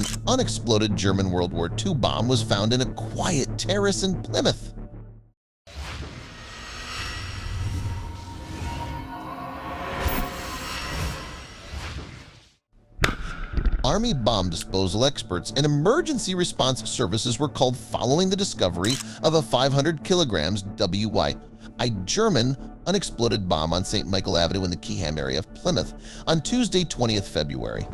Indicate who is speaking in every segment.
Speaker 1: an unexploded German World War II bomb was found in a quiet terrace in Plymouth. Army bomb disposal experts and emergency response services were called following the discovery of a 500 kilograms WWII German unexploded bomb on St. Michael Avenue in the Keyham area of Plymouth on Tuesday, 20th February.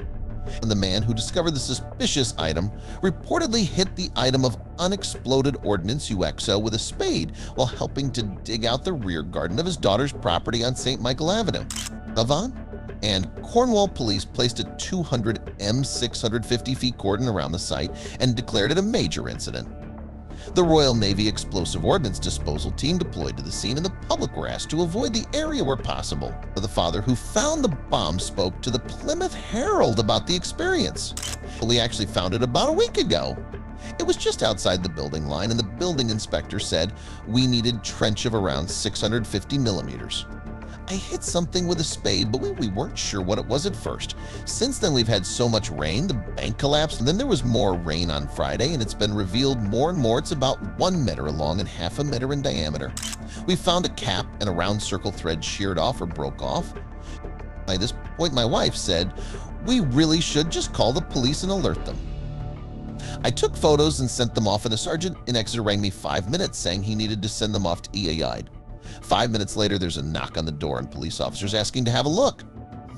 Speaker 1: The man who discovered the suspicious item reportedly hit the item of unexploded ordnance UXO with a spade while helping to dig out the rear garden of his daughter's property on St. Michael Avenue. Avon and Cornwall police placed a 200 M650 feet cordon around the site and declared it a major incident. The Royal Navy Explosive Ordnance Disposal Team deployed to the scene, and the public were asked to avoid the area where possible. The father who found the bomb spoke to the Plymouth Herald about the experience. He actually found it about a week ago. It was just outside the building line, and the building inspector said we needed trench of around 650 millimeters. I hit something with a spade, but we weren't sure what it was at first. Since then, we've had so much rain, the bank collapsed, and then there was more rain on Friday, and it's been revealed more and more it's about 1 meter long and half a meter in diameter. We found a cap and a round circle thread sheared off or broke off. By this point, my wife said, we really should just call the police and alert them. I took photos and sent them off, and the sergeant in Exeter rang me 5 minutes saying he needed to send them off to EAI. 5 minutes later, there's a knock on the door and police officers asking to have a look.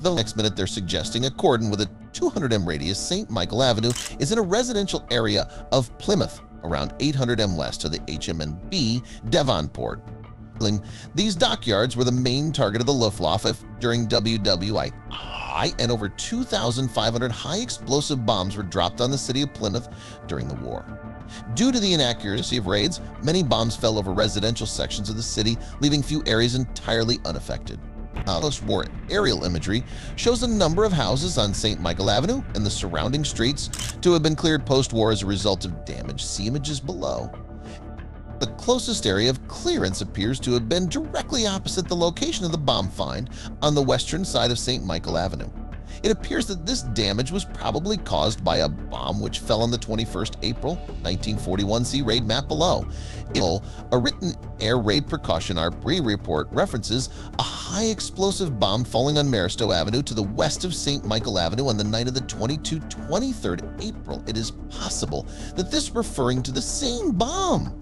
Speaker 1: The next minute, they're suggesting a cordon with a 200 M radius. St. Michael Avenue is in a residential area of Plymouth, around 800 M west of the HMNB Devonport. These dockyards were the main target of the Luftwaffe during WWII, and over 2,500 high-explosive bombs were dropped on the city of Plymouth during the war. Due to the inaccuracy of raids, many bombs fell over residential sections of the city, leaving few areas entirely unaffected. Post-war aerial imagery shows a number of houses on St. Michael Avenue and the surrounding streets to have been cleared post-war as a result of damage. See images below. The closest area of clearance appears to have been directly opposite the location of the bomb find on the western side of St. Michael Avenue. It appears that this damage was probably caused by a bomb which fell on the 21st April 1941. See raid map below. A written air raid precaution report references a high explosive bomb falling on Maristow Avenue to the west of St. Michael Avenue on the night of the 23rd April. It is possible that this is referring to the same bomb.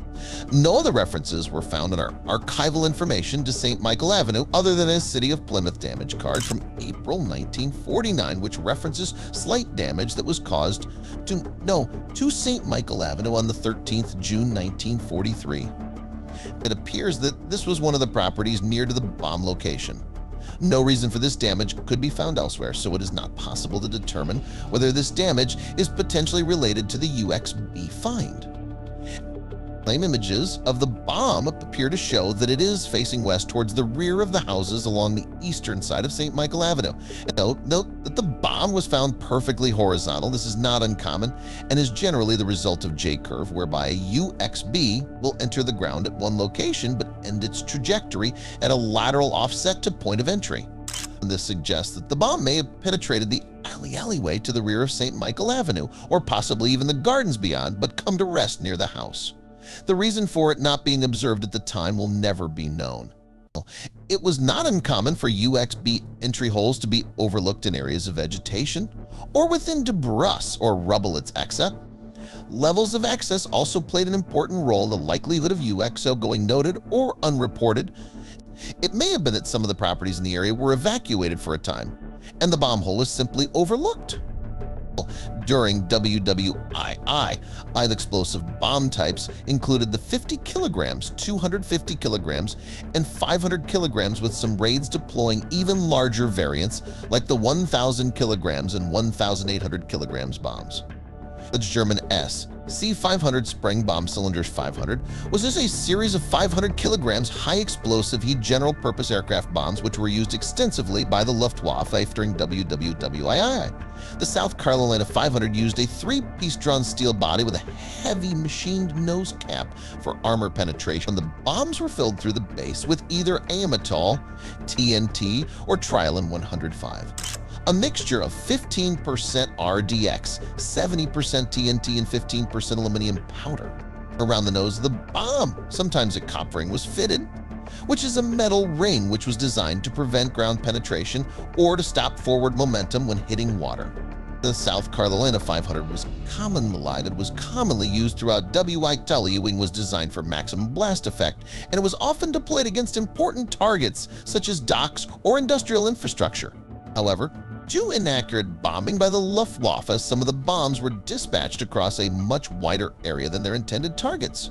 Speaker 1: No other references were found in our archival information to St. Michael Avenue other than a City of Plymouth damage card from April 1949, which references slight damage that was caused to St. Michael Avenue on the 13th June 1943. It appears that this was one of the properties near to the bomb location. No reason for this damage could be found elsewhere, so it is not possible to determine whether this damage is potentially related to the UXB find. Images of the bomb appear to show that it is facing west towards the rear of the houses along the eastern side of St. Michael Avenue. Note that the bomb was found perfectly horizontal. This is not uncommon and is generally the result of J-curve, whereby a UXB will enter the ground at one location but end its trajectory at a lateral offset to point of entry. This suggests that the bomb may have penetrated the alleyway to the rear of St. Michael Avenue, or possibly even the gardens beyond, but come to rest near the house. The reason for it not being observed at the time will never be known. It was not uncommon for UXB entry holes to be overlooked in areas of vegetation or within debris or rubble its excess. Levels of excess also played an important role in the likelihood of UXO going noted or unreported. It may have been that some of the properties in the area were evacuated for a time, and the bomb hole is simply overlooked. During WWII, explosive bomb types included the 50 kilograms, 250 kilograms, and 500 kilograms, with some raids deploying even larger variants like the 1,000 kilograms and 1,800 kilograms bombs. The German C500 spring bomb cylinders 500 was a series of 500 kilograms high explosive heat general purpose aircraft bombs which were used extensively by the Luftwaffe during WWII. The South Carolina 500 used a 3-piece drawn steel body with a heavy machined nose cap for armor penetration. The bombs were filled through the base with either Amatol, TNT, or Trilon 105. A mixture of 15% RDX, 70% TNT, and 15% aluminum powder. Around the nose of the bomb, sometimes a cop ring was fitted, which is a metal ring which was designed to prevent ground penetration or to stop forward momentum when hitting water. The South Carolina 500 was commonly used throughout WWII and was designed for maximum blast effect, and it was often deployed against important targets such as docks or industrial infrastructure. However, due to inaccurate bombing by the Luftwaffe, some of the bombs were dispatched across a much wider area than their intended targets.